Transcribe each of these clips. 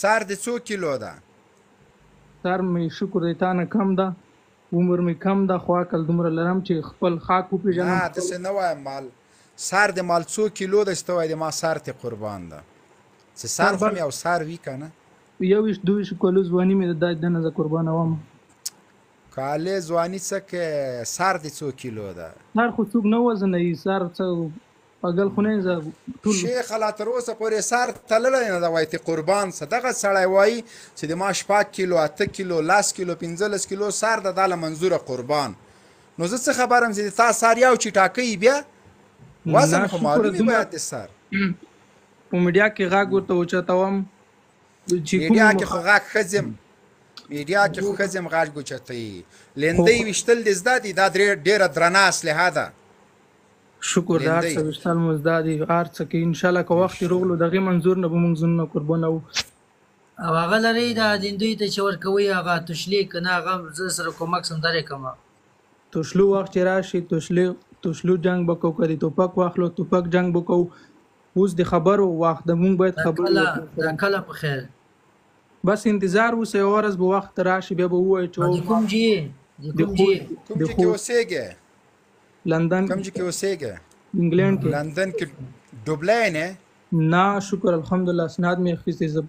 سر دې څو کیلو ده؟ سر مې شکر دی تا نه کم ده، عمر مې کم ده، خو عقل دومره لرم چې خپل خاک وپېژنم. نه داسې نه وایم مال سر دې مال څو کیلو ده چې ته وایې د ما سر ته قربان ده، چې سر خو مې یو سر وي که نه؟ 21-22 کالو ځواني مې ده، دنه زه قربانوم. کالې ځواني څه کې سر دې څو کیلو ده؟ سر خو څوک نه وزنوي، سر څه پګل خو نه زه ټول شیخ لا تر اوسه پورې سر تللی نه ده وایي ته قربان څه. دغه سړی وایي چې د ما 6 کیلو 8 کیلو 10 کیلو 15 کیلو سر ده دا له منظوره قربان. نو زه څه خبرم چې تا سر یو چې ټاکئ بیا وزن خو معلومي باید د سر په میډیا کې غږ ورته اوچتوم. میډیا کې خو غږ ښځم میډیا کې خو ښځم غږ اوچتوي. لیندۍ ویشتل دې زده دي دا ډېره درنه اسلحه ده. شکر د هر څه ویشتل مو زده دي، هر څه کې انشاءالله که وخت یې روغلو د هغې منظور نه به موږ ځانونه قربانوو. او هغه لرئ دا لیندیو ته چې ورکوئ هغه تشلیک که نه هغه زه سره کومک سم درې کومه توشلو وخت چې راشي توشلو جنگ به کوو، که د توپک واخلو توپک جنگ به کوو. اوس د خبرو وخت د موږ باید خبر دا کله په خیر بس انتظار اوسئ، یوه ورځ به وخت راشي بیا به ووایو چې د کوم جي کوم ځای کې اوسېږې؟ لندن کوم ځای کې اوسېږې؟ انګلینډ کې. لندن کې ډوبلی نه؟ نه شکر الحمدلله اسناد مې اخیستی. زه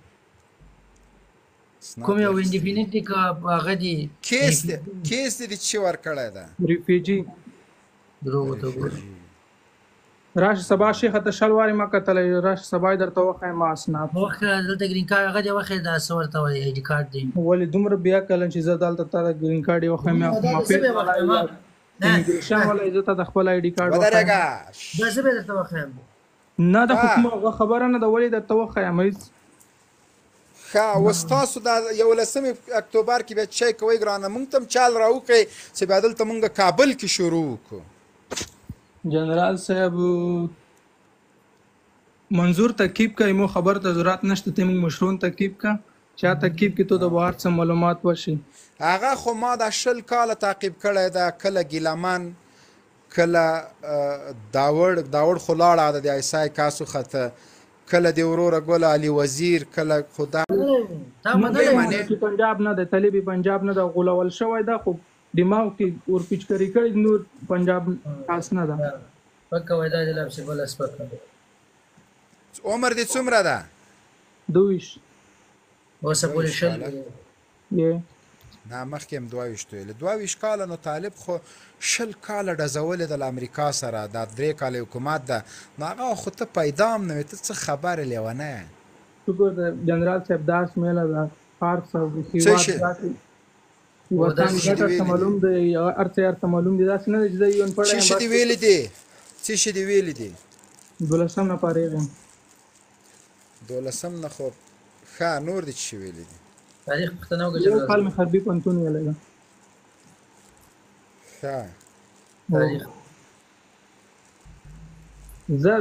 کوم یو انډیپینډنټ که هغه دي کیس دې چې ورکړی ده؟ ریفیجي. دروغ ته ګورئ راشه سبا شیخه ته شل وارې ما کتلی، راشه سبا یې درته وښیم ما اسناد. وخت دلته ګرین کارډ هغه دی وخت دا څه ورته وایي آی ډي کارډ دی. ولې دومره بیا کله چې زه دلته تا د ګرین کارډ یې وښیم امیګریشن والا زه ته د خپل آی ډي کارډ ودرېږه دا زه به درته وښیم. نه د کومه خبره نه ده، ولې درته وښیم. ښه اوس تاسو دا 11 اکتوبر کې بیا چی کوئ ګرانه؟ موږ ته هم چال راوکئ چې بیا دلته موږ کابل کې شروع وکړو. جنرال صاحب منظور ترکیب کا ایمو خبر ته ضرورت نشته، ته موږ مشرون ترکیب کا چا ترکیب کې تو د بهر څه معلومات وشي. هغه خو ما دا 20 کاله تعقیب کړی ده، کله ګیلمن کله داوړ خو لاړه د ایسای کاسو خطه، کله د وروره ګل علي وزیر، کله خدا پنجاب نه ده، طالبي پنجاب نه ده، غولول شوی ده، خو دماغ کې ور پیچکاري کړي نور پنجاب خاص نه ده. پکه وای دا د لابسې بل اسپکه. عمر دې څومره ده؟ 22 اوسه پورې شل یې نه مخکې هم 22 ویلې 22 کاله. نو طالب خو 20 کاله ډزولې ده له امریکا سره، دا 3 کاله حکومت ده، نو هغه خو ته پیدا هم نه وې، ته څه خبرې لیونی یې؟ شکر د جنرال صاحب داس میله ده فارس او وطن ګټه معلوم دی، ارته معلوم دی، داسې نه دی چې زه یې پړم. څه شي دې ویلي دي؟ څه شي دې ویلي دي؟ 12 نه پارېږم. 12 نه خو ښه نور دې څه شي ویلي دي؟ تاریخ پښتنو کې یو کال مې حربي پوهنتون ویلی ده. ښه تاریخ زه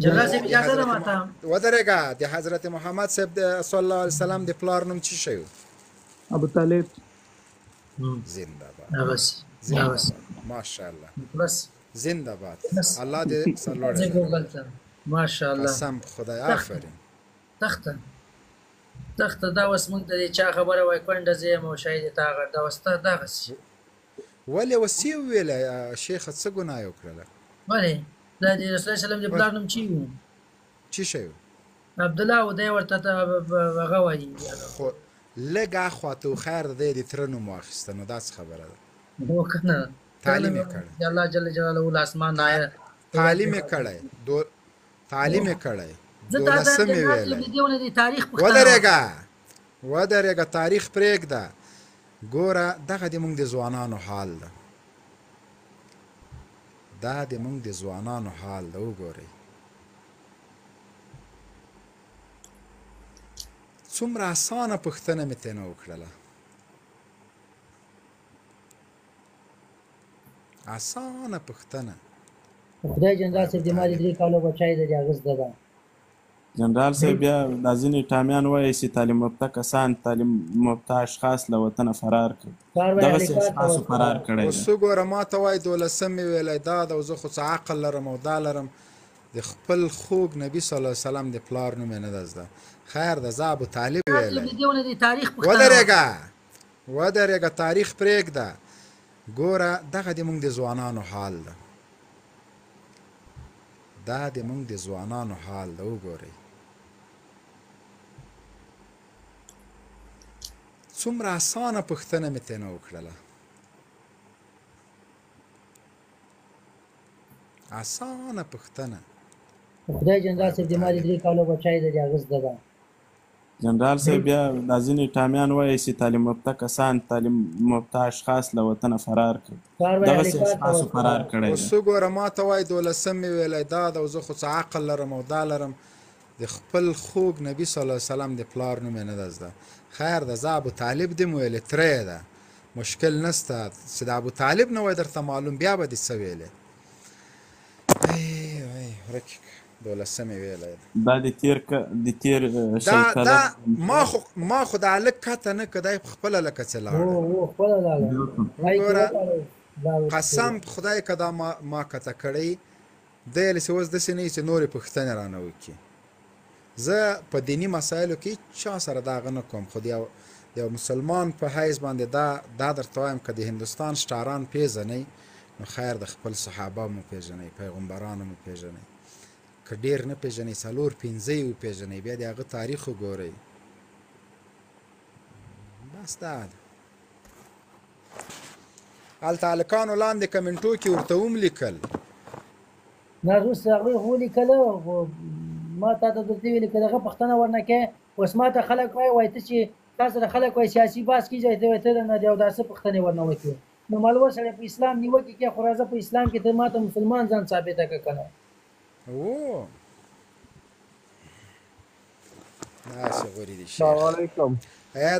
جنرال صاحب اجازه ده ماته ودرېږه. د حضرت محمد صاحب صلی الله علیه وسلم د پلار نوم څه شی و؟ ابو طالب. زنده باد. بس ماشاءالله بس زنده باد. الله دې سلوړ ماشاءالله قسم خدای آفرین. تخته دا اوس موږ ته چا خبره وای کونډه زه یم او شاید تا غړ دا وسته دغسې ولې وسې وویله شیخه څه ګناه یې وکړله؟ ولې دا د رسول الله سلم د پلار نوم چی و؟ څه شی و؟ عبدالله و دی ورته هغه وایي خو لږ اخواته و خیر د دی د تره نوم واخیسته، نو دا څه خبره ده؟ هو که نه تعلیم یې کړی، د الله جل جلاله له اسمان آیه تعلیم یې کړی، تعلیم یې کړی، 12 یې ویلی. ودرېږه تاریخ پرېږده. ګوره دغه د موږ د ځوانانو حال ده، دا د موږ د ځوانانو حال ده. وګورئ څومره اسانه پوښتنه مې ترېنه وکړله، اسانه پوښتنه. خدای جنرال صاحب د ما د 3 کالو بچی دی هغه زده ده. جنرال صاحب بیا دا ځینې ټامیان وایي چې تعلیم یافته کسان تعلیم یافته اشخاص له وطنه فرار کړي، دغسې اشخاصو فرار کړی دی. اوس وګوره ما ته وایي 12 مې ویلی دا ده، او زه خو څه عقل لرم او دا لرم، د خپل خوږ نبي صلی الله علیه وسلم د پلار نوم یې نه ده زده. خیر ده، زه ابو طالب ویلی. د دیونه د تاریخ پوښتنه ودرېږه تاریخ پرېږده. ګوره دغه د مونږ د ځوانانو حال ده، دا د مونږ د ځوانانو حال ده. وګورئ څومره اسانه پوښتنه مې ترېنه وکړله، اسانه پوښتنه. خدای جنرال صاحب د ما د 3 کالو بچی دی، د هغه زده ده. جنرال صاحب بیا دا ځینې ټامیان وایي چې تعلیم یافته کسان تعلیم یافته اشخاص له وطنه فرار کوي، دغسې اشخاصو فرار کړی اوس وګوره ما ته وایي 12 مې ویلی دا ده، او زه خو څه عقل لرم او دا لرم. د خپل خوږ نبي صلی الله علیه وسلم د پلار نوم یې نه ده زده. خیر ده، زه ابو طالب دې مو ویلې ترې ده، مشکل نسته. چې د ابو طالب نه وای درته معلوم بیا به دې څه ویلې. ورکې 12 مې ویلی ده. دا د تیر شل کاله ما خو د هلک کته نه که دی پخپله لکه څه لاړه. ګوره قسم په خدای که دا ما کته کړی دی ویلې چې اوس داسې نه وي چې نورې پوښتنې رانه وکړي. زه په دیني مسایلو کې چا سره دا هغه نه کوم، خو د یو مسلمان په حیث باندې دا درته وایم که د هندوستان سټاران پیژنئ نو خیر د خپل صحابه مو پیژنئ، پیغمبرانو مو پیژنئ. که ډېر نه پیژنئ 4-5 یې وپیژنئ، بیا د هغه تاریخ وګورئ. بس دا ده. هلته هلکانو لاندې کمنټو کې ورته هم لیکل. نه اوس هغوی خو ولیکله، ما تا ته درته ویلي که دغه پوښتنه ورنه کوې. اوس ما ته خلک وایي ته چې تا سره خلک وایي سیاسي بحث کېږي، ته وایي ته نه د اوداسه پوښتنې ورنه وکړې. نو معلومه سړی په اسلام نیوکې کوي، خو راځه په اسلام کې ته ما ته مسلمان ځان ثابته کړه که نه. داسې غوري دي. السلام علیکم.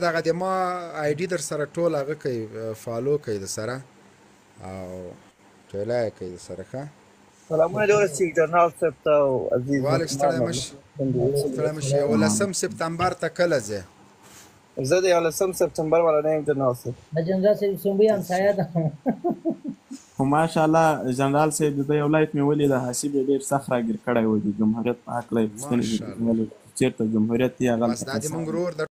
دغه د ما آی ډي در سره ټول هغه کوي، فالو کوي د سره او ټوله یې کوي د سره. ښه سلامونه دې ورسېږي جنرال صاحب ته او عزیز. والک ستړی مشي. 11 سپتمبر ته کله ځې؟ زه د 11 سپتمبر والا نه یم جنرال صاحب. د جنرال صاحب سنبۍ همسایه ده. خو ماشاءالله جنرال صاحب د ده یو لایف مې ولید، حسیب یې ډېر سخت راګیر کړی و د جمهوریت په هکله یې پوښتنې چېرته جمهوریت دی هغه بس دا د مونږ ورور